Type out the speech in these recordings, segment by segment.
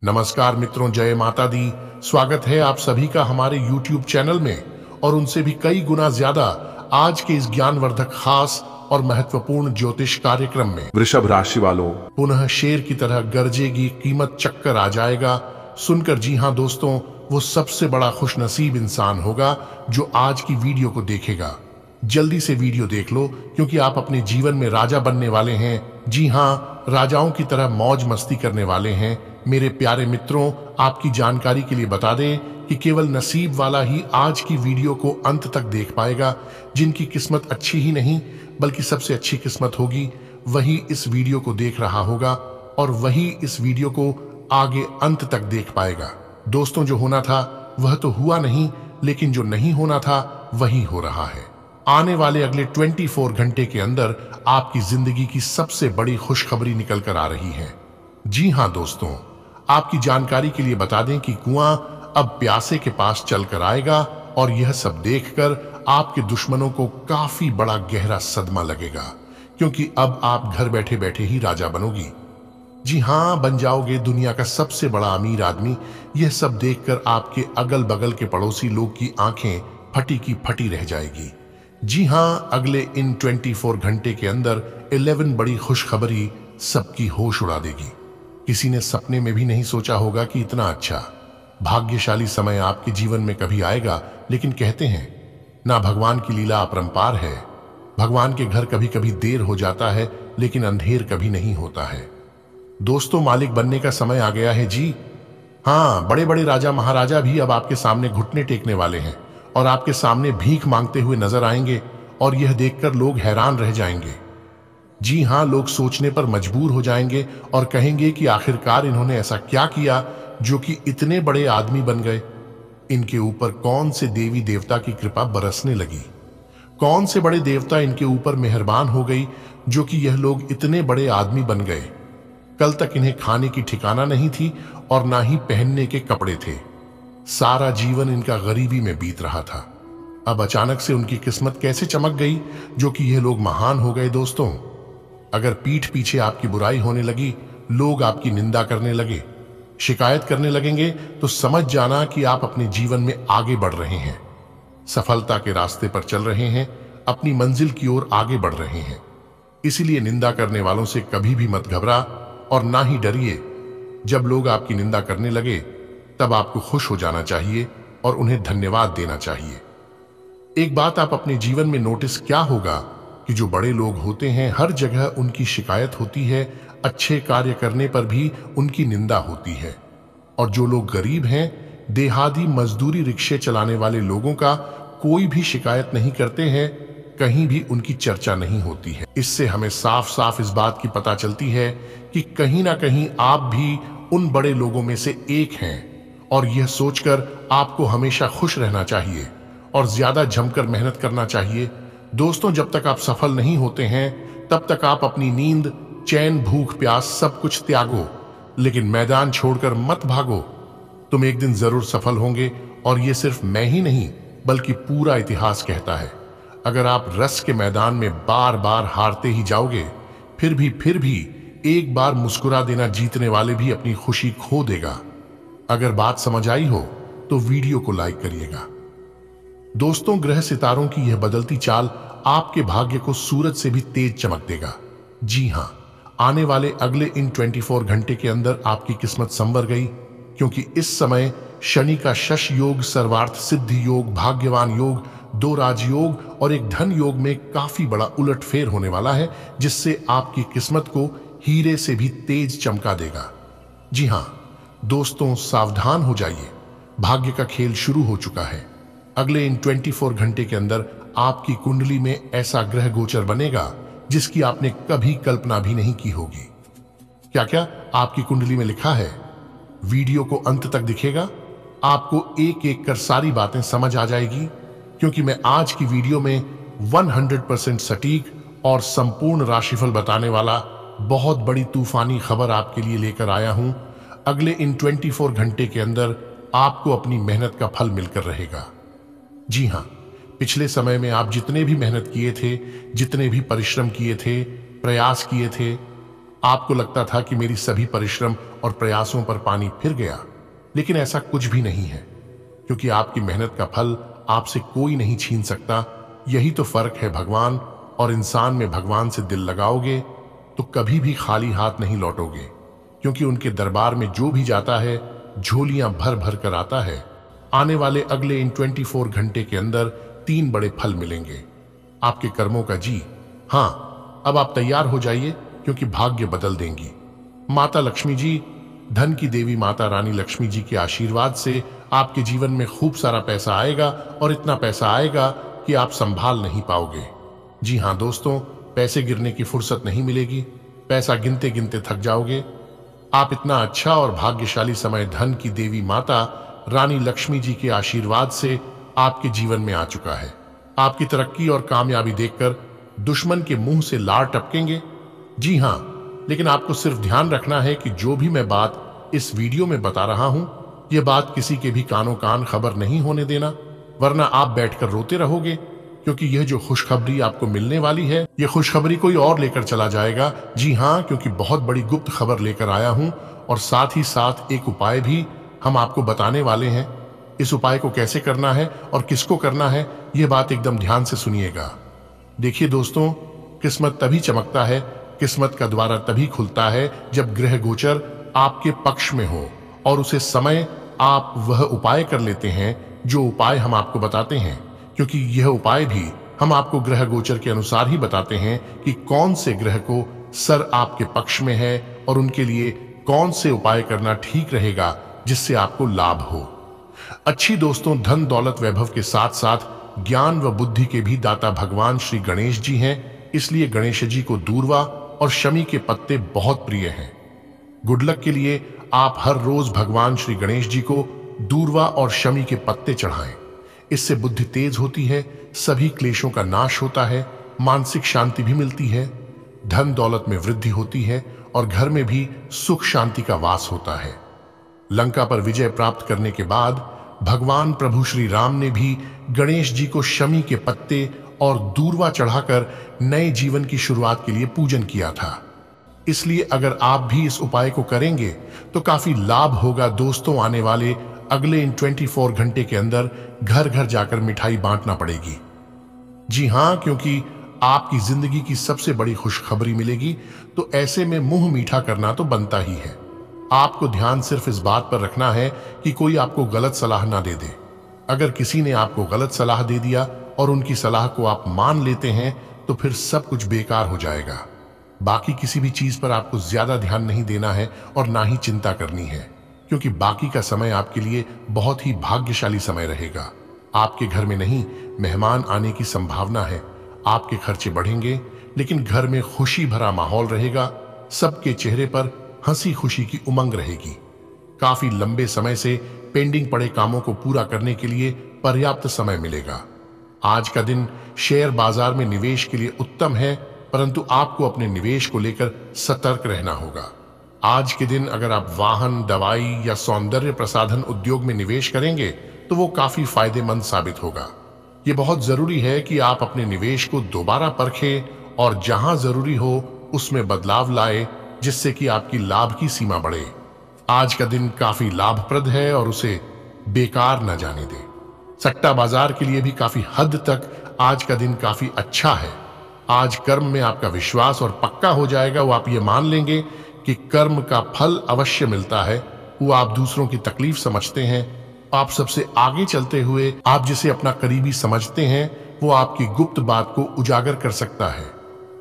नमस्कार मित्रों, जय माता दी। स्वागत है आप सभी का हमारे YouTube चैनल में और उनसे भी कई गुना ज्यादा आज के इस ज्ञानवर्धक खास और महत्वपूर्ण ज्योतिष कार्यक्रम में। वृषभ राशि वालों, पुनः शेर की तरह गरजेगी कीमत, चक्कर आ जाएगा सुनकर। जी हाँ दोस्तों, वो सबसे बड़ा खुशनसीब इंसान होगा जो आज की वीडियो को देखेगा। जल्दी से वीडियो देख लो क्योंकि आप अपने जीवन में राजा बनने वाले हैं। जी हाँ, राजाओं की तरह मौज मस्ती करने वाले हैं। मेरे प्यारे मित्रों, आपकी जानकारी के लिए बता दें कि केवल नसीब वाला ही आज की वीडियो को अंत तक देख पाएगा। जिनकी किस्मत अच्छी ही नहीं बल्कि सबसे अच्छी किस्मत होगी, वही इस वीडियो को देख रहा होगा और वही इस वीडियो को आगे अंत तक देख पाएगा। दोस्तों, जो होना था वह तो हुआ नहीं, लेकिन जो नहीं होना था वही हो रहा है। आने वाले अगले 24 घंटे के अंदर आपकी जिंदगी की सबसे बड़ी खुशखबरी निकल कर आ रही है। जी हाँ दोस्तों, आपकी जानकारी के लिए बता दें कि कुआं अब प्यासे के पास चल कर आएगा और यह सब देखकर आपके दुश्मनों को काफी बड़ा गहरा सदमा लगेगा, क्योंकि अब आप घर बैठे बैठे ही राजा बनोगी। जी हाँ, बन जाओगे दुनिया का सबसे बड़ा अमीर आदमी। यह सब देखकर आपके अगल बगल के पड़ोसी लोग की आंखें फटी की फटी रह जाएगी। जी हाँ, अगले इन 24 घंटे के अंदर 11 बड़ी खुशखबरी सबकी होश उड़ा देगी। किसी ने सपने में भी नहीं सोचा होगा कि इतना अच्छा भाग्यशाली समय आपके जीवन में कभी आएगा। लेकिन कहते हैं ना, भगवान की लीला अपरंपार है। भगवान के घर कभी कभी देर हो जाता है, लेकिन अंधेर कभी नहीं होता है। दोस्तों, मालिक बनने का समय आ गया है। जी हाँ, बड़े बड़े राजा महाराजा भी अब आपके सामने घुटने टेकने वाले हैं और आपके सामने भीख मांगते हुए नजर आएंगे और यह देखकर लोग हैरान रह जाएंगे। जी हाँ, लोग सोचने पर मजबूर हो जाएंगे और कहेंगे कि आखिरकार इन्होंने ऐसा क्या किया जो कि इतने बड़े आदमी बन गए। इनके ऊपर कौन से देवी देवता की कृपा बरसने लगी? कौन से बड़े देवता इनके ऊपर मेहरबान हो गई जो कि यह लोग इतने बड़े आदमी बन गए? कल तक इन्हें खाने की ठिकाना नहीं थी और ना ही पहनने के कपड़े थे। सारा जीवन इनका गरीबी में बीत रहा था। अब अचानक से उनकी किस्मत कैसे चमक गई जो कि यह लोग महान हो गए। दोस्तों, अगर पीठ पीछे आपकी बुराई होने लगी, लोग आपकी निंदा करने लगे, शिकायत करने लगेंगे, तो समझ जाना कि आप अपने जीवन में आगे बढ़ रहे हैं, सफलता के रास्ते पर चल रहे हैं, अपनी मंजिल की ओर आगे बढ़ रहे हैं। इसीलिए निंदा करने वालों से कभी भी मत घबरा और ना ही डरिए। जब लोग आपकी निंदा करने लगे तब आपको खुश हो जाना चाहिए और उन्हें धन्यवाद देना चाहिए। एक बात आप अपने जीवन में नोटिस क्या होगा कि जो बड़े लोग होते हैं हर जगह उनकी शिकायत होती है, अच्छे कार्य करने पर भी उनकी निंदा होती है। और जो लोग गरीब हैं, देहाती मजदूरी रिक्शे चलाने वाले लोगों का कोई भी शिकायत नहीं करते हैं, कहीं भी उनकी चर्चा नहीं होती है। इससे हमें साफ साफ इस बात की पता चलती है कि कहीं ना कहीं आप भी उन बड़े लोगों में से एक हैं और यह सोचकर आपको हमेशा खुश रहना चाहिए और ज्यादा जमकर मेहनत करना चाहिए। दोस्तों, जब तक आप सफल नहीं होते हैं तब तक आप अपनी नींद, चैन, भूख, प्यास सब कुछ त्यागो, लेकिन मैदान छोड़कर मत भागो। तुम एक दिन जरूर सफल होंगे और ये सिर्फ मैं ही नहीं बल्कि पूरा इतिहास कहता है। अगर आप रस के मैदान में बार बार हारते ही जाओगे, फिर भी एक बार मुस्कुरा देना जीतने वाले भी अपनी खुशी खो देगा। अगर बात समझ आई हो तो वीडियो को लाइक करिएगा। दोस्तों, ग्रह सितारों की यह बदलती चाल आपके भाग्य को सूरज से भी तेज चमक देगा। जी हाँ, आने वाले अगले इन 24 घंटे के अंदर आपकी किस्मत संवर गई, क्योंकि इस समय शनि का शश योग, सर्वार्थ सिद्धि योग, भाग्यवान योग, 2 राजयोग और एक धन योग में काफी बड़ा उलटफेर होने वाला है, जिससे आपकी किस्मत को हीरे से भी तेज चमका देगा। जी हाँ दोस्तों, सावधान हो जाइए, भाग्य का खेल शुरू हो चुका है। अगले इन 24 घंटे के अंदर आपकी कुंडली में ऐसा ग्रह गोचर बनेगा जिसकी आपने कभी कल्पना भी नहीं की होगी। क्या क्या आपकी कुंडली में लिखा है? वीडियो को अंत तक दिखेगा, आपको एक एक कर सारी बातें समझ आ जाएगी, क्योंकि मैं आज की वीडियो में 100% सटीक और संपूर्ण राशिफल बताने वाला बहुत बड़ी तूफानी खबर आपके लिए लेकर आया हूं। अगले इन 24 घंटे के अंदर आपको अपनी मेहनत का फल मिलकर रहेगा। जी हाँ, पिछले समय में आप जितने भी मेहनत किए थे, जितने भी परिश्रम किए थे, प्रयास किए थे, आपको लगता था कि मेरी सभी परिश्रम और प्रयासों पर पानी फिर गया, लेकिन ऐसा कुछ भी नहीं है, क्योंकि आपकी मेहनत का फल आपसे कोई नहीं छीन सकता। यही तो फर्क है भगवान और इंसान में। भगवान से दिल लगाओगे तो कभी भी खाली हाथ नहीं लौटोगे, क्योंकि उनके दरबार में जो भी जाता है झोलियां भर भर कर आता है। आने वाले अगले इन 24 घंटे के अंदर 3 बड़े फल मिलेंगे आपके कर्मों का। जी हाँ, अब आप तैयार हो जाइए, क्योंकि भाग्य बदल देंगी माता लक्ष्मी जी। धन की देवी माता रानी लक्ष्मी जी के आशीर्वाद से आपके जीवन में खूब सारा पैसा आएगा, और इतना पैसा आएगा कि आप संभाल नहीं पाओगे। जी हाँ दोस्तों, पैसे गिरने की फुर्सत नहीं मिलेगी, पैसा गिनते गिनते थक जाओगे। आप इतना अच्छा और भाग्यशाली समय धन की देवी माता रानी लक्ष्मी जी के आशीर्वाद से आपके जीवन में आ चुका है। आपकी तरक्की और कामयाबी देखकर दुश्मन के मुंह से लार टपकेंगे। जी हाँ, लेकिन आपको सिर्फ ध्यान रखना है कि जो भी मैं बात इस वीडियो में बता रहा हूं, यह बात किसी के भी कानों कान खबर नहीं होने देना, वरना आप बैठकर रोते रहोगे, क्योंकि यह जो खुशखबरी आपको मिलने वाली है, यह खुशखबरी कोई और लेकर चला जाएगा। जी हाँ, क्योंकि बहुत बड़ी गुप्त खबर लेकर आया हूं, और साथ ही साथ एक उपाय भी हम आपको बताने वाले हैं। इस उपाय को कैसे करना है और किसको करना है, यह बात एकदम ध्यान से सुनिएगा। देखिए दोस्तों, किस्मत तभी चमकता है, किस्मत का द्वारा तभी खुलता है जब ग्रह गोचर आपके पक्ष में हो, और उसे समय आप वह उपाय कर लेते हैं जो उपाय हम आपको बताते हैं, क्योंकि यह उपाय भी हम आपको ग्रह गोचर के अनुसार ही बताते हैं कि कौन से ग्रह को सर आपके पक्ष में है और उनके लिए कौन से उपाय करना ठीक रहेगा जिससे आपको लाभ हो। अच्छी दोस्तों, धन दौलत वैभव के साथ साथ ज्ञान व बुद्धि के भी दाता भगवान श्री गणेश जी हैं, इसलिए गणेश जी को दूर्वा और शमी के पत्ते बहुत प्रिय हैं। गुड लक के लिए आप हर रोज भगवान श्री गणेश जी को दूर्वा और शमी के पत्ते चढ़ाएं। इससे बुद्धि तेज होती है, सभी क्लेशों का नाश होता है, मानसिक शांति भी मिलती है, धन दौलत में वृद्धि होती है, और घर में भी सुख शांति का वास होता है। लंका पर विजय प्राप्त करने के बाद भगवान प्रभु श्री राम ने भी गणेश जी को शमी के पत्ते और दूर्वा चढ़ाकर नए जीवन की शुरुआत के लिए पूजन किया था। इसलिए अगर आप भी इस उपाय को करेंगे तो काफी लाभ होगा दोस्तों। आने वाले अगले इन 24 घंटे के अंदर घर घर जाकर मिठाई बांटना पड़ेगी। जी हाँ, क्योंकि आपकी जिंदगी की सबसे बड़ी खुशखबरी मिलेगी, तो ऐसे में मुंह मीठा करना तो बनता ही है। आपको ध्यान सिर्फ इस बात पर रखना है कि कोई आपको गलत सलाह ना दे दे। अगर किसी ने आपको गलत सलाह दे दिया और उनकी सलाह को आप मान लेते हैं, तो फिर सब कुछ बेकार हो जाएगा। बाकी किसी भी चीज पर आपको ज्यादा ध्यान नहीं देना है और ना ही चिंता करनी है, क्योंकि बाकी का समय आपके लिए बहुत ही भाग्यशाली समय रहेगा। आपके घर में नहीं, मेहमान आने की संभावना है। आपके खर्चे बढ़ेंगे, लेकिन घर में खुशी भरा माहौल रहेगा। सबके चेहरे पर हंसी खुशी की उमंग रहेगी। काफी लंबे समय से पेंडिंग पड़े कामों को पूरा करने के लिए पर्याप्त समय मिलेगा। आज का दिन शेयर बाजार में निवेश के लिए उत्तम है, परंतु आपको अपने निवेश को लेकर सतर्क रहना होगा। आज के दिन अगर आप वाहन, दवाई या सौंदर्य प्रसाधन उद्योग में निवेश करेंगे तो वो काफी फायदेमंद साबित होगा। ये बहुत जरूरी है कि आप अपने निवेश को दोबारा परखें और जहां जरूरी हो उसमें बदलाव लाए, जिससे कि आपकी लाभ की सीमा बढ़े। आज का दिन काफी लाभप्रद है और उसे बेकार न जाने दें। सट्टा बाजार के लिए भी काफी हद तक आज का दिन काफी अच्छा है। आज कर्म में आपका विश्वास और पक्का हो जाएगा। वो आप ये मान लेंगे कि कर्म का फल अवश्य मिलता है। वो आप दूसरों की तकलीफ समझते हैं। आप सबसे आगे चलते हुए आप जिसे अपना करीबी समझते हैं, वो आपकी गुप्त बात को उजागर कर सकता है।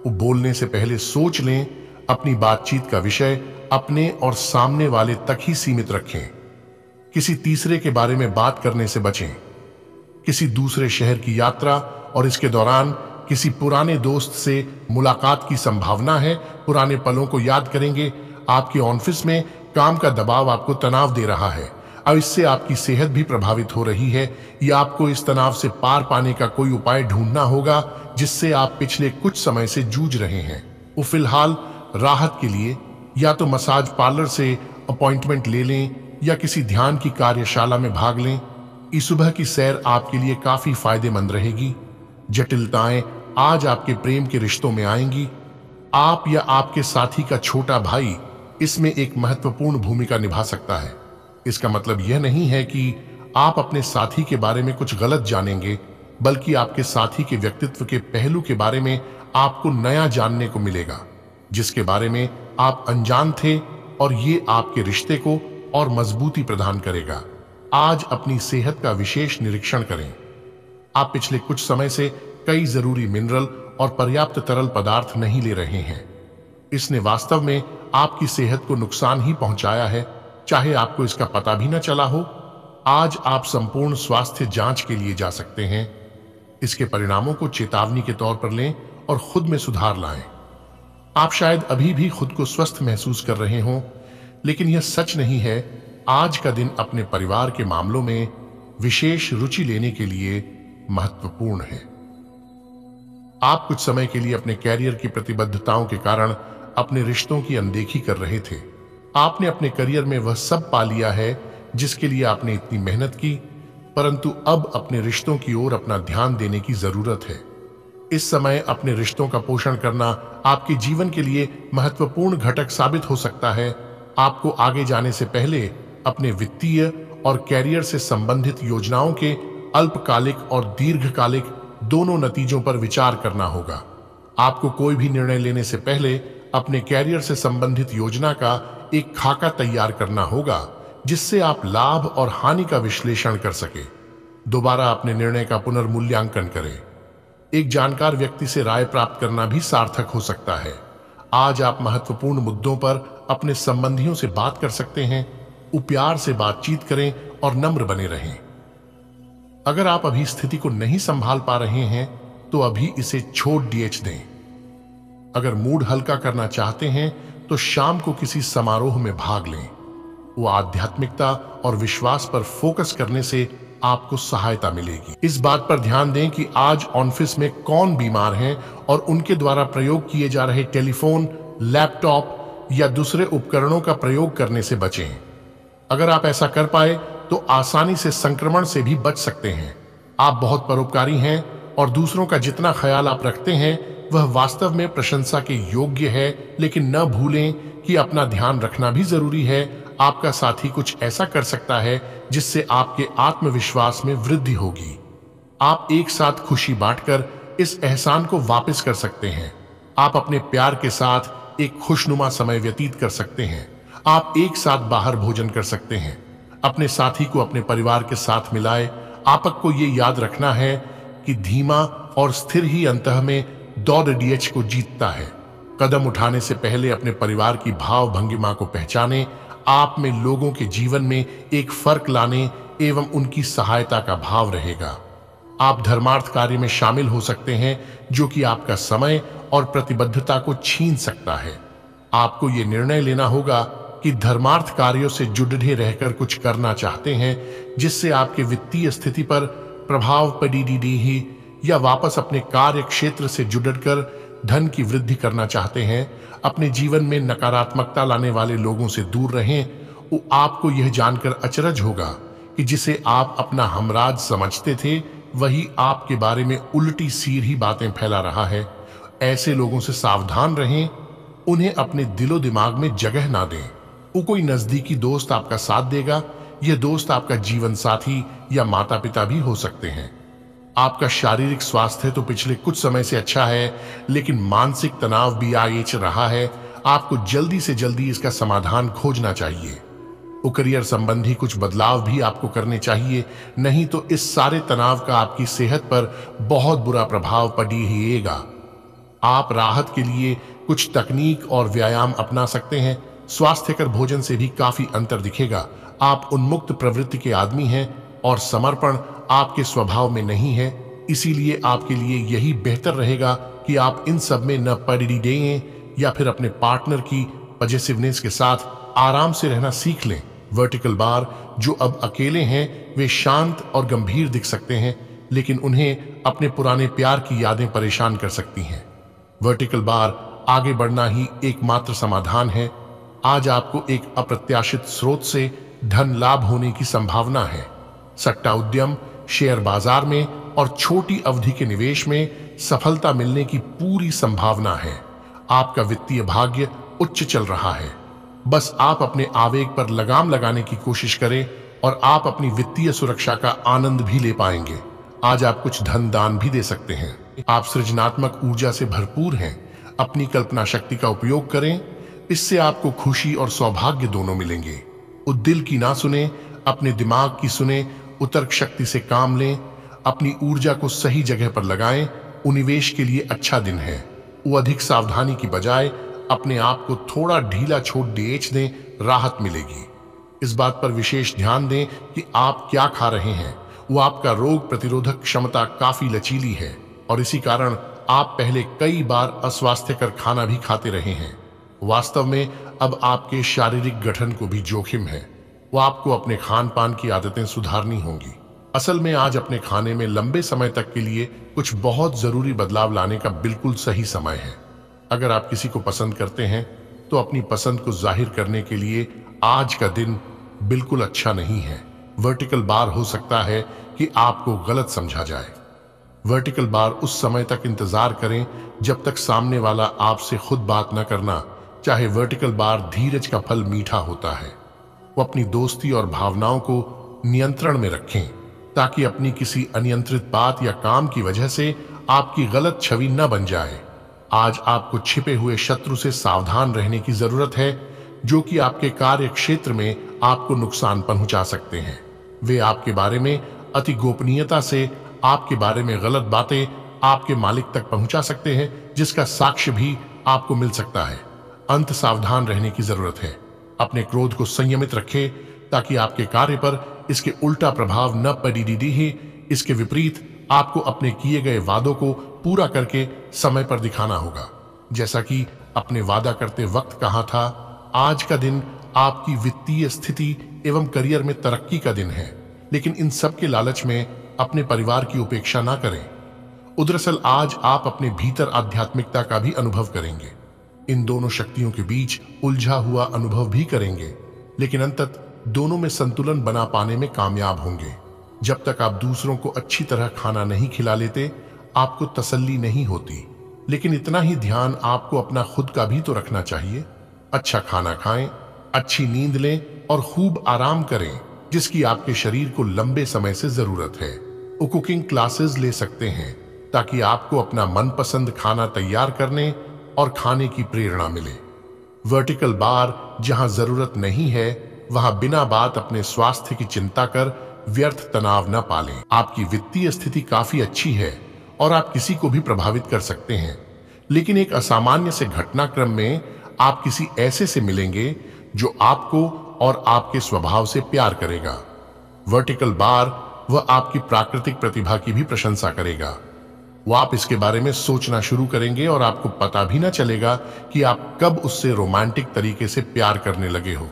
वो बोलने से पहले सोच लें। अपनी बातचीत का विषय अपने और सामने वाले तक ही सीमित रखें। किसी तीसरे के बारे में बात करने से बचें। किसी दूसरे शहर की यात्रा और इसके दौरान किसी पुराने दोस्त से मुलाकात की संभावना है। पुराने पलों को याद करेंगे। आपके ऑफिस में काम का दबाव आपको तनाव दे रहा है। अब इससे आपकी सेहत भी प्रभावित हो रही है। या आपको इस तनाव से पार पाने का कोई उपाय ढूंढना होगा जिससे आप पिछले कुछ समय से जूझ रहे हैं। वो फिलहाल राहत के लिए या तो मसाज पार्लर से अपॉइंटमेंट ले लें या किसी ध्यान की कार्यशाला में भाग लें। इस सुबह की सैर आपके लिए काफी फायदेमंद रहेगी। जटिलताएं आज आपके प्रेम के रिश्तों में आएंगी। आप या आपके साथी का छोटा भाई इसमें एक महत्वपूर्ण भूमिका निभा सकता है। इसका मतलब यह नहीं है कि आप अपने साथी के बारे में कुछ गलत जानेंगे, बल्कि आपके साथी के व्यक्तित्व के पहलू के बारे में आपको नया जानने को मिलेगा, जिसके बारे में आप अनजान थे, और ये आपके रिश्ते को और मजबूती प्रदान करेगा। आज अपनी सेहत का विशेष निरीक्षण करें। आप पिछले कुछ समय से कई जरूरी मिनरल और पर्याप्त तरल पदार्थ नहीं ले रहे हैं। इसने वास्तव में आपकी सेहत को नुकसान ही पहुंचाया है, चाहे आपको इसका पता भी न चला हो। आज आप संपूर्ण स्वास्थ्य जांच के लिए जा सकते हैं। इसके परिणामों को चेतावनी के तौर पर लें और खुद में सुधार लाएं। आप शायद अभी भी खुद को स्वस्थ महसूस कर रहे हों, लेकिन यह सच नहीं है। आज का दिन अपने परिवार के मामलों में विशेष रुचि लेने के लिए महत्वपूर्ण है। आप कुछ समय के लिए अपने कैरियर की प्रतिबद्धताओं के कारण अपने रिश्तों की अनदेखी कर रहे थे। आपने अपने करियर में वह सब पा लिया है जिसके लिए आपने इतनी मेहनत की, परंतु अब अपने रिश्तों की ओर अपना ध्यान देने की जरूरत है। इस समय अपने रिश्तों का पोषण करना आपके जीवन के लिए महत्वपूर्ण घटक साबित हो सकता है। आपको आगे जाने से पहले अपने वित्तीय और कैरियर से संबंधित योजनाओं के अल्पकालिक और दीर्घकालिक दोनों नतीजों पर विचार करना होगा। आपको कोई भी निर्णय लेने से पहले अपने कैरियर से संबंधित योजना का एक खाका तैयार करना होगा, जिससे आप लाभ और हानि का विश्लेषण कर सके। दोबारा अपने निर्णय का पुनर्मूल्यांकन करें। एक जानकार व्यक्ति से राय प्राप्त करना भी सार्थक हो सकता है। आज आप महत्वपूर्ण मुद्दों पर अपने संबंधियों से बात कर सकते हैं। प्यार से बातचीत करें और नम्र बने रहें। अगर आप अभी स्थिति को नहीं संभाल पा रहे हैं तो अभी इसे छोड़ डीएच दें। अगर मूड हल्का करना चाहते हैं तो शाम को किसी समारोह में भाग लें। वो आध्यात्मिकता और विश्वास पर फोकस करने से आपको सहायता मिलेगी। इस बात पर ध्यान दें कि आज ऑफिस में कौन बीमार हैं और उनके द्वारा प्रयोग किए जा रहे टेलीफोन, लैपटॉप या दूसरे उपकरणों का प्रयोग करने से बचें। अगर आप ऐसा कर पाए तो आसानी से संक्रमण से भी बच सकते हैं। आप बहुत परोपकारी हैं और दूसरों का जितना ख्याल आप रखते हैं वह वास्तव में प्रशंसा के योग्य है, लेकिन न भूलें कि अपना ध्यान रखना भी जरूरी है। आपका साथी कुछ ऐसा कर सकता है जिससे आपके आत्मविश्वास में वृद्धि होगी। आप एक साथ खुशी बांटकर इस एहसान को वापस कर सकते हैं। आप अपने प्यार के साथ एक खुशनुमा समय व्यतीत कर सकते हैं। आप एक साथ बाहर भोजन कर सकते हैं। अपने साथी को अपने परिवार के साथ मिलाए। आपको ये याद रखना है कि धीमा और स्थिर ही अंतः में दौड़ डीएच को जीतता है। कदम उठाने से पहले अपने परिवार की भाव भंगिमा को पहचाने। आप में लोगों के जीवन में एक फर्क लाने एवं उनकी सहायता का भाव रहेगा। आप धर्मार्थ कार्य में शामिल हो सकते हैं, जो कि आपका समय और प्रतिबद्धता को छीन सकता है। आपको ये निर्णय लेना होगा कि धर्मार्थ कार्यों से जुड़े रहकर कुछ करना चाहते हैं जिससे आपके वित्तीय स्थिति पर प्रभाव पड़ेगी ही, या वापस अपने कार्य क्षेत्र से जुड़कर धन की वृद्धि करना चाहते हैं। अपने जीवन में नकारात्मकता लाने वाले लोगों से दूर रहें। वो आपको यह जानकर अचरज होगा कि जिसे आप अपना हमराज समझते थे वही आपके बारे में उल्टी सीधी बातें फैला रहा है। ऐसे लोगों से सावधान रहें। उन्हें अपने दिलो दिमाग में जगह ना दें। वो कोई नजदीकी दोस्त आपका साथ देगा। यह दोस्त आपका जीवन साथी या माता पिता भी हो सकते हैं। आपका शारीरिक स्वास्थ्य तो पिछले कुछ समय से अच्छा है, लेकिन मानसिक तनाव भी आएच रहा है। आपको जल्दी से जल्दी इसका समाधान खोजना चाहिए। वो करियर संबंधी कुछ बदलाव भी आपको करने चाहिए, नहीं तो इस सारे तनाव का आपकी सेहत पर बहुत बुरा प्रभाव पड़ेगा। आप राहत के लिए कुछ तकनीक और व्यायाम अपना सकते हैं। स्वास्थ्यकर भोजन से भी काफी अंतर दिखेगा। आप उन्मुक्त प्रवृत्ति के आदमी हैं और समर्पण आपके स्वभाव में नहीं है। इसीलिए आपके लिए यही बेहतर रहेगा कि आप इन सब में न पड़ दें या फिर अपने पार्टनर की पॉजिटिवनेस के साथ आराम से रहना सीख लें। वर्टिकल बार जो अब अकेले हैं वे शांत और गंभीर दिख सकते हैं, लेकिन उन्हें अपने पुराने प्यार की यादें परेशान कर सकती हैं। वर्टिकल बार आगे बढ़ना ही एकमात्र समाधान है। आज आपको एक अप्रत्याशित स्रोत से धन लाभ होने की संभावना है। सट्टा उद्यम, शेयर बाजार में और छोटी अवधि के निवेश में सफलता मिलने की पूरी संभावना है। आपका वित्तीय भाग्य उच्च चल रहा है। बस आप अपने आवेग पर लगाम लगाने की कोशिश करें और आप अपनी वित्तीय सुरक्षा का आनंद भी ले पाएंगे। आज आप कुछ धन दान भी दे सकते हैं। आप सृजनात्मक ऊर्जा से भरपूर हैं। अपनी कल्पना शक्ति का उपयोग करें, इससे आपको खुशी और सौभाग्य दोनों मिलेंगे। दिल की ना सुने, अपने दिमाग की सुने, उतर्क शक्ति से काम लें, अपनी ऊर्जा को सही जगह पर लगाएं। निवेश के लिए अच्छा दिन है। वो अधिक सावधानी की बजाय अपने आप को थोड़ा ढीला छोड़ दें, राहत मिलेगी। इस बात पर विशेष ध्यान दें कि आप क्या खा रहे हैं। वो आपका रोग प्रतिरोधक क्षमता काफी लचीली है और इसी कारण आप पहले कई बार अस्वास्थ्यकर खाना भी खाते रहे हैं। वास्तव में अब आपके शारीरिक गठन को भी जोखिम है। वो आपको अपने खान पान की आदतें सुधारनी होंगी। असल में आज अपने खाने में लंबे समय तक के लिए कुछ बहुत जरूरी बदलाव लाने का बिल्कुल सही समय है। अगर आप किसी को पसंद करते हैं तो अपनी पसंद को जाहिर करने के लिए आज का दिन बिल्कुल अच्छा नहीं है। वर्टिकल बार हो सकता है कि आपको गलत समझा जाए। वर्टिकल बार उस समय तक इंतजार करें जब तक सामने वाला आपसे खुद बात न करना चाहे। वर्टिकल बार धीरज का फल मीठा होता है। वो अपनी दोस्ती और भावनाओं को नियंत्रण में रखें ताकि अपनी किसी अनियंत्रित बात या काम की वजह से आपकी गलत छवि न बन जाए। आज आपको छिपे हुए शत्रु से सावधान रहने की जरूरत है जो कि आपके कार्य क्षेत्र में आपको नुकसान पहुंचा सकते हैं। वे आपके बारे में अति गोपनीयता से आपके बारे में गलत बातें आपके मालिक तक पहुंचा सकते हैं, जिसका साक्ष्य भी आपको मिल सकता है। अंत सावधान रहने की जरूरत है। अपने क्रोध को संयमित रखें ताकि आपके कार्य पर इसके उल्टा प्रभाव न पड़े। इसके विपरीत आपको अपने किए गए वादों को पूरा करके समय पर दिखाना होगा, जैसा कि अपने वादा करते वक्त कहा था। आज का दिन आपकी वित्तीय स्थिति एवं करियर में तरक्की का दिन है, लेकिन इन सब के लालच में अपने परिवार की उपेक्षा ना करें। दरअसल आज आप अपने भीतर आध्यात्मिकता का भी अनुभव करेंगे। इन दोनों शक्तियों के बीच उलझा हुआ अनुभव भी करेंगे, लेकिन अंततः दोनों में संतुलन बना पाने में कामयाब होंगे। जब तक आप दूसरों को अच्छी तरह खाना नहीं खिला लेते, आपको तसल्ली नहीं होती। लेकिन इतना ही ध्यान आपको अपना खुद का भी तो रखना चाहिए। अच्छा खाना खाएं, अच्छी नींद लें और खूब आराम करें, जिसकी आपके शरीर को लंबे समय से जरूरत है। वो कुकिंग क्लासेस ले सकते हैं ताकि आपको अपना मनपसंद खाना तैयार करने और खाने की प्रेरणा मिले। वर्टिकल बार जहां जरूरत नहीं है वहां बिना बात अपने स्वास्थ्य की चिंता कर व्यर्थ तनाव न पालें। आपकी वित्तीय स्थिति काफी अच्छी है और आप किसी को भी प्रभावित कर सकते हैं, लेकिन एक असामान्य से घटनाक्रम में आप किसी ऐसे से मिलेंगे जो आपको और आपके स्वभाव से प्यार करेगा। वर्टिकल बार वह आपकी प्राकृतिक प्रतिभा की भी प्रशंसा करेगा। वो आप इसके बारे में सोचना शुरू करेंगे और आपको पता भी ना चलेगा कि आप कब उससे रोमांटिक तरीके से प्यार करने लगे हो।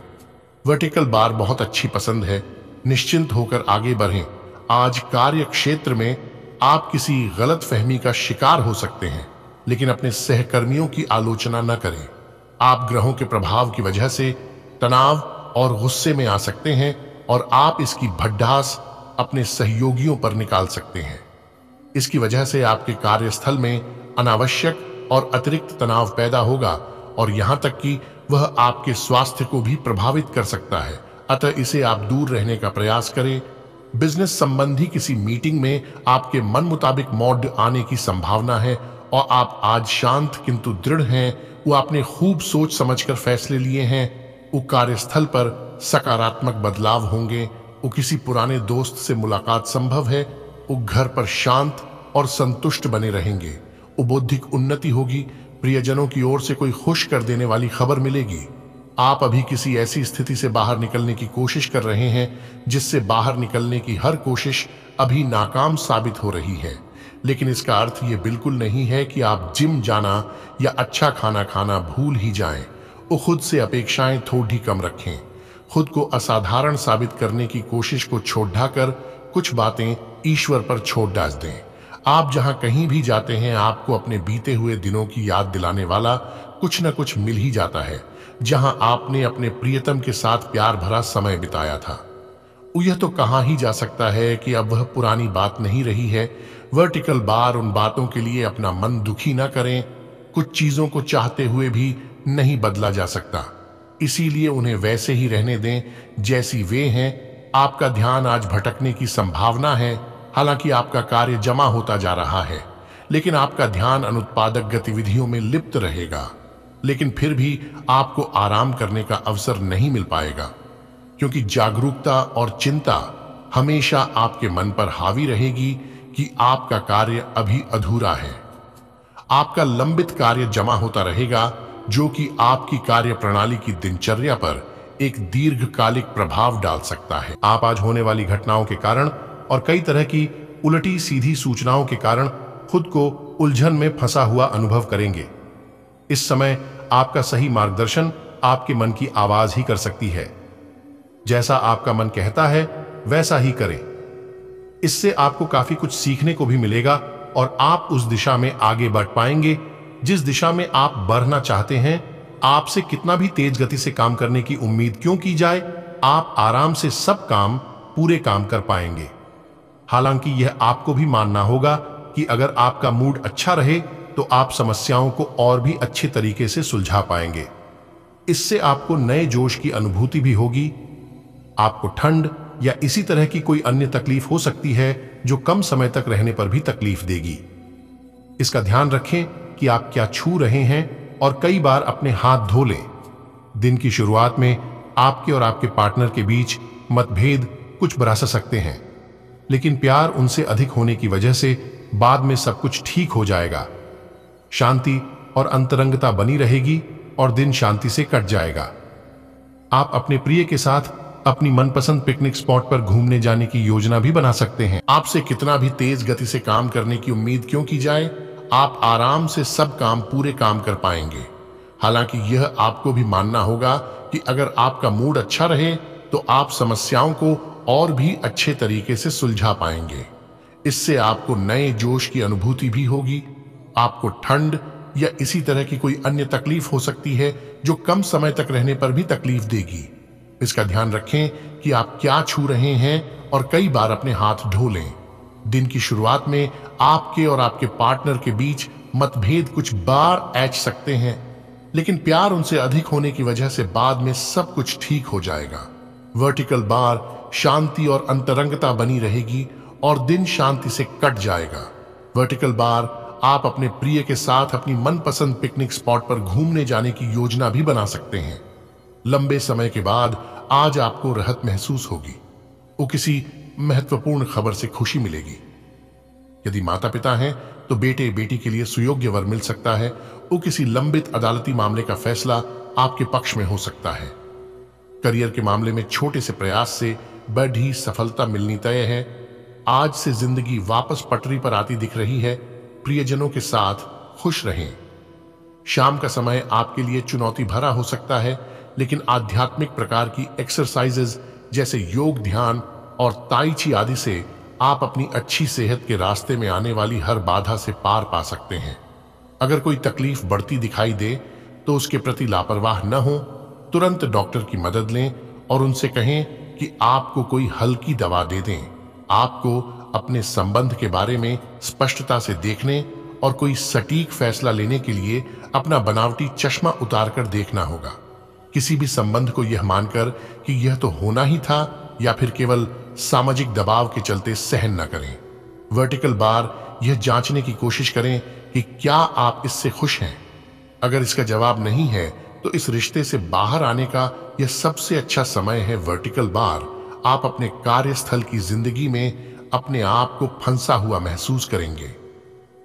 वर्टिकल बार बहुत अच्छी पसंद है। निश्चिंत होकर आगे बढ़ें। आज कार्य क्षेत्र में आप किसी गलत फहमी का शिकार हो सकते हैं, लेकिन अपने सहकर्मियों की आलोचना न करें। आप ग्रहों के प्रभाव की वजह से तनाव और गुस्से में आ सकते हैं और आप इसकी भड़ास अपने सहयोगियों पर निकाल सकते हैं। इसकी वजह से आपके कार्यस्थल में अनावश्यक और अतिरिक्त तनाव पैदा होगा और यहां तक कि वह आपके स्वास्थ्य को भी प्रभावित कर सकता है। अतः इसे आप दूर रहने का प्रयास करें। बिजनेस संबंधी किसी मीटिंग में आपके मन मुताबिक मोड आने की संभावना है और आप आज शांत किंतु दृढ़ हैं। वो आपने खूब सोच समझकर फैसले लिए हैं। वो कार्यस्थल पर सकारात्मक बदलाव होंगे। वो किसी पुराने दोस्त से मुलाकात संभव है। वो घर पर शांत और संतुष्ट बने रहेंगे। वो बौद्धिक उन्नति होगी। प्रियजनों की ओर से कोई खुश कर देने वाली खबर मिलेगी। आप अभी किसी ऐसी स्थिति से बाहर निकलने की कोशिश कर रहे हैं जिससे बाहर निकलने की हर कोशिश अभी नाकाम साबित हो रही है, लेकिन इसका अर्थ ये बिल्कुल नहीं है कि आप जिम जाना या अच्छा खाना खाना भूल ही जाएं। वो खुद से अपेक्षाएं थोड़ी कम रखें। खुद को असाधारण साबित करने की कोशिश को छोड़ ढाकर कुछ बातें ईश्वर पर छोड़ डाल दें। आप जहां कहीं भी जाते हैं आपको अपने बीते हुए दिनों की याद दिलाने वाला कुछ न कुछ मिल ही जाता है, जहां आपने अपने प्रियतम के साथ प्यार भरा समय बिताया था। यह तो कहा ही जा सकता है कि अब वह पुरानी बात नहीं रही है। वर्टिकल बार उन बातों के लिए अपना मन दुखी ना करें। कुछ चीजों को चाहते हुए भी नहीं बदला जा सकता, इसीलिए उन्हें वैसे ही रहने दें जैसी वे हैं। आपका ध्यान आज भटकने की संभावना है। हालांकि आपका कार्य जमा होता जा रहा है, लेकिन आपका ध्यान अनुत्पादक गतिविधियों में लिप्त रहेगा। लेकिन फिर भी आपको आराम करने का अवसर नहीं मिल पाएगा, क्योंकि जागरूकता और चिंता हमेशा आपके मन पर हावी रहेगी कि आपका कार्य अभी अधूरा है। आपका लंबित कार्य जमा होता रहेगा, जो कि आपकी कार्य प्रणाली की दिनचर्या पर एक दीर्घकालिक प्रभाव डाल सकता है। आप आज होने वाली घटनाओं के कारण और कई तरह की उलटी सीधी सूचनाओं के कारण खुद को उलझन में फंसा हुआ अनुभव करेंगे। इस समय आपका सही मार्गदर्शन आपके मन की आवाज ही कर सकती है। जैसा आपका मन कहता है वैसा ही करें। इससे आपको काफी कुछ सीखने को भी मिलेगा और आप उस दिशा में आगे बढ़ पाएंगे जिस दिशा में आप बढ़ना चाहते हैं। आपसे कितना भी तेज गति से काम करने की उम्मीद क्यों की जाए, आप आराम से सब काम पूरे काम कर पाएंगे। हालांकि यह आपको भी मानना होगा कि अगर आपका मूड अच्छा रहे तो आप समस्याओं को और भी अच्छे तरीके से सुलझा पाएंगे। इससे आपको नए जोश की अनुभूति भी होगी। आपको ठंड या इसी तरह की कोई अन्य तकलीफ हो सकती है जो कम समय तक रहने पर भी तकलीफ देगी। इसका ध्यान रखें कि आप क्या छू रहे हैं और कई बार अपने हाथ धो लें। दिन की शुरुआत में आपके और आपके पार्टनर के बीच मतभेद कुछ बरस सकते हैं, लेकिन प्यार उनसे अधिक होने की वजह से बाद में सब कुछ ठीक हो जाएगा। शांति और अंतरंगता बनी रहेगी और दिन शांति से कट जाएगा। आप अपने प्रिय के साथ अपनी मनपसंद पिकनिक स्पॉट पर घूमने जाने की योजना भी बना सकते हैं। आपसे कितना भी तेज गति से काम करने की उम्मीद क्यों की जाए, आप आराम से सब काम पूरे काम कर पाएंगे। हालांकि यह आपको भी मानना होगा कि अगर आपका मूड अच्छा रहे तो आप समस्याओं को और भी अच्छे तरीके से सुलझा पाएंगे। इससे आपको नए जोश की अनुभूति भी होगी। आपको ठंड या इसी तरह की कोई अन्य तकलीफ हो सकती है जो कम समय तक रहने पर भी तकलीफ देगी। इसका ध्यान रखें कि आप क्या छू रहे हैं और कई बार अपने हाथ धो लें। दिन की शुरुआत में आपके और आपके पार्टनर के बीच मतभेद कुछ बार ऐच सकते हैं, लेकिन प्यार उनसे अधिक होने की वजह से बाद में सब कुछ ठीक हो जाएगा। वर्टिकल बार शांति और अंतरंगता बनी रहेगी और दिन शांति से कट जाएगा। वर्टिकल बार आप अपने प्रिय के साथ अपनी मनपसंद पिकनिक स्पॉट पर घूमने जाने की योजना भी बना सकते हैं। लंबे समय के बाद आज आपको राहत महसूस होगी। वो किसी महत्वपूर्ण खबर से खुशी मिलेगी। यदि माता पिता हैं तो बेटे बेटी के लिए सुयोग्य वर मिल सकता है। वो किसी लंबित अदालती मामले का फैसला आपके पक्ष में हो सकता है। करियर के मामले में छोटे से प्रयास से बड़ी सफलता मिलनी तय है। आज से जिंदगी वापस पटरी पर आती दिख रही है। प्रियजनों के साथ खुश रहें। शाम का समय आपके लिए चुनौती भरा हो सकता है, लेकिन आध्यात्मिक प्रकार की एक्सरसाइजेज जैसे योग, ध्यान और ताई ची आदि से आप अपनी अच्छी सेहत के रास्ते में आने वाली हर बाधा से पार पा सकते हैं। अगर कोई तकलीफ बढ़ती दिखाई दे तो उसके प्रति लापरवाह न हो। तुरंत डॉक्टर की मदद लें और उनसे कहें कि आपको कोई हल्की दवा दे दें। आपको अपने संबंध के बारे में स्पष्टता से देखने और कोई सटीक फैसला लेने के लिए अपना बनावटी चश्मा उतारकर देखना होगा। किसी भी संबंध को यह मानकर कि यह तो होना ही था या फिर केवल सामाजिक दबाव के चलते सहन न करें। वर्टिकल बार यह जांचने की कोशिश करें कि क्या आप इससे खुश हैं। अगर इसका जवाब नहीं है तो इस रिश्ते से बाहर आने का यह सबसे अच्छा समय है। वर्टिकल बार आप अपने कार्यस्थल की जिंदगी में अपने आप को फंसा हुआ महसूस करेंगे।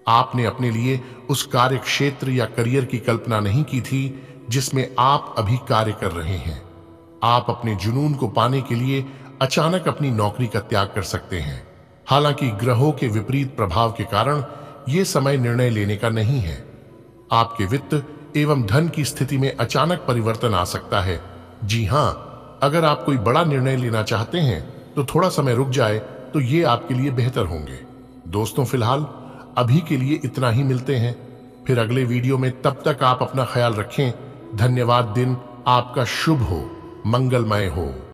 आपने अपने लिए उस कार्य क्षेत्र या करियर की कल्पना नहीं की थी जिसमें आप अभी कार्य कर रहे हैं। आप अपने जुनून को पाने के लिए अचानक अपनी नौकरी का त्याग कर सकते हैं। हालांकि ग्रहों के विपरीत प्रभाव के कारण यह समय निर्णय लेने का नहीं है। आपके वित्त एवं धन की स्थिति में अचानक परिवर्तन आ सकता है। जी हां, अगर आप कोई बड़ा निर्णय लेना चाहते हैं तो थोड़ा समय रुक जाए तो ये आपके लिए बेहतर होंगे। दोस्तों, फिलहाल अभी के लिए इतना ही। मिलते हैं फिर अगले वीडियो में। तब तक आप अपना ख्याल रखें। धन्यवाद। दिन आपका शुभ हो, मंगलमय हो।